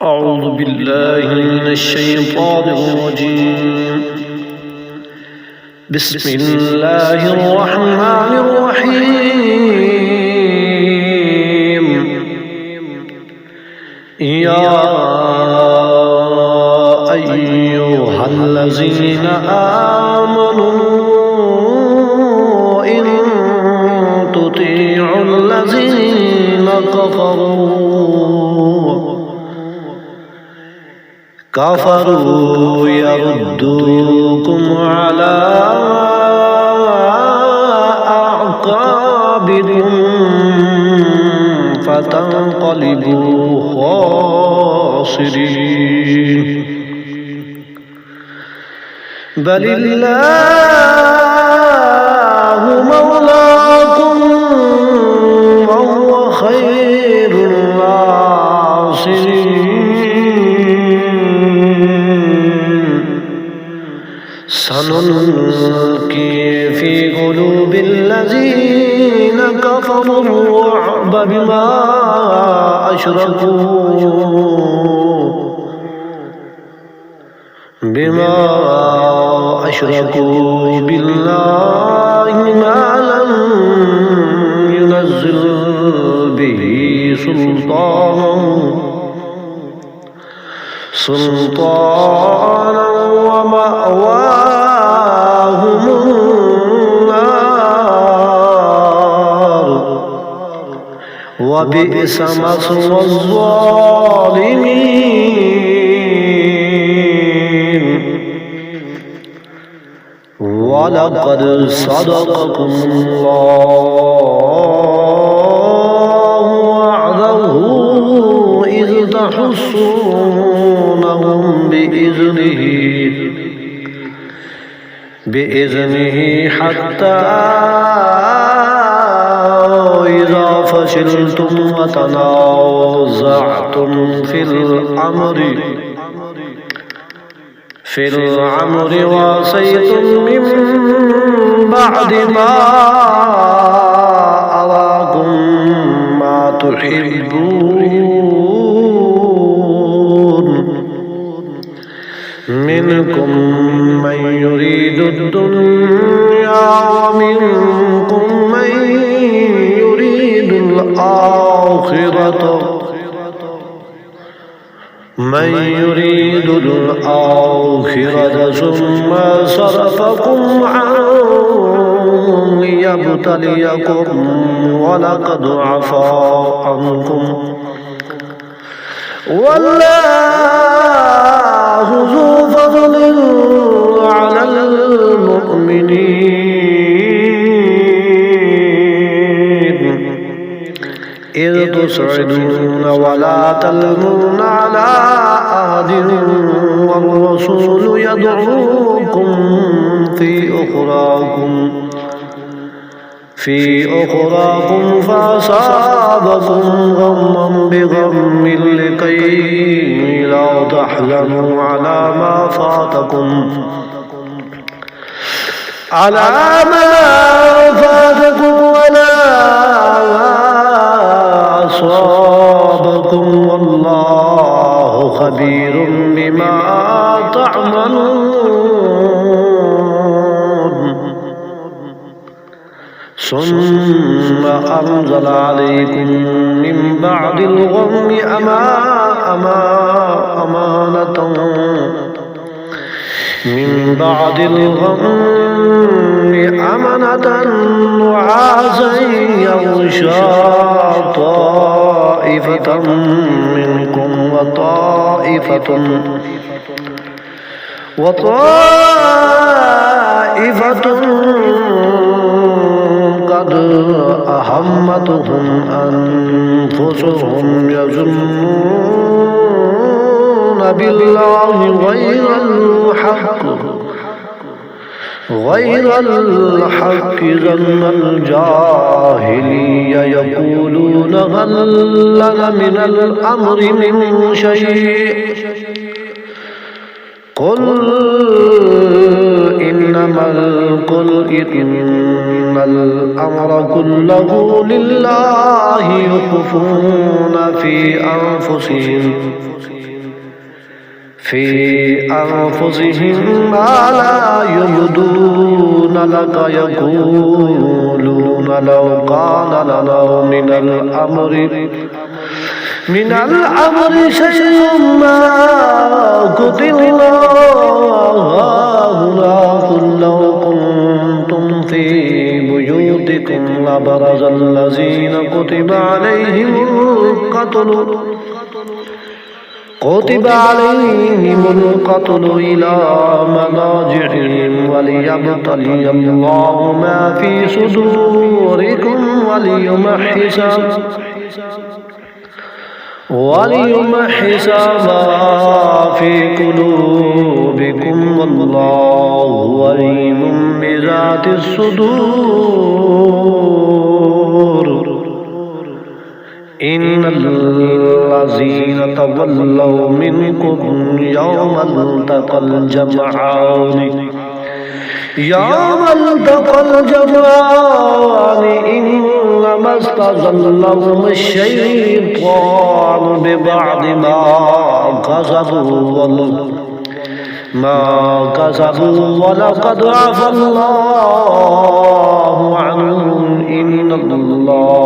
أعوذ بالله من الشيطان الرجيم. بسم الله الرحمن الرحيم. يا أيها الذين آمنوا إن تطيعوا الذين كفروا يردوكم على أعقابكم فتنقلبوا خاسرين. بل الله مولاكم وهو خير الناصرين. سنلقي في قلوب الذين كفروا الرعب بما أشركوا بالله ما لم ينزل به سلطانا ومأواهم النار وبئس مثوى الظالمين. ولقد صدقكم الله وعده إذ تحسونهم بإذنه حتى إذا فشلتم وتنازعتم في الأمر وعصيتم من بعد ما أراكم ما تحبون منكم من يريد الدنيا ومنكم من يريد الآخرة ثم صرفكم عنهم ليبتليكم ولقد عفا عنكم والله ذو فضل على المؤمنين إذ تصعدون ولا تلمون على أحد والرسول يدعوكم في أخراكم فأصابكم غما بغم لكي لا تحزنوا على ما فاتكم ولا أصابكم والله خبير بما تعملون. ثم أنزل عليكم من بعد الغم أمانة نعاسا يغشى طائفة منكم وطائفة قد أهمتهم أنفسهم يظنون بالله غير الحق ظن الجاهلية يقولون هل لنا من الأمر من شيء قل إن الأمر كله لله يخفون في أنفسهم في أنفسهم ما لا يبدون لك يقولون لو كان لنا من الأمر شيء ما قتلنا هاهنا قل لو كنتم في بيوتكم لبرز الذين كتب عليهم القتل إلى مضاجعهم وليبتلي الله ما في صدوركم وليمحص ما في قلوبكم والله عليم بذات الصدور إن الذين تولوا منكم يوم التقى الجمعان إنما استزلهم الشيطان ببعض ما كسبوا ولقد عفى الله عنهم إن الله